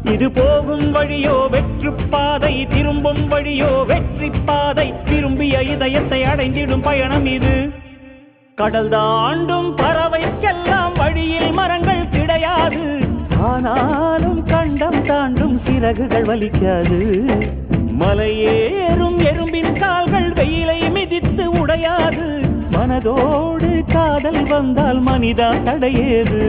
இது போகும் வழியோ வெற்று பாதை, திரும்பும் வழியோ வெற்றி பாதை. விரும்பிய இதயத்தை அடைந்திடும் பயணம் இது. கடல் தாண்டும் பறவைக்கெல்லாம் வழியில் மரங்கள் கிடையாது. ஆனாலும் கண்டம் தாண்டும் சிறகுகள் வலிக்காது. மலையேறும் எறும்பின் கால்கள் வெயிலை மிதித்து உடையாது. மனதோடு காதல் வந்தால் மனிதா தடையேது.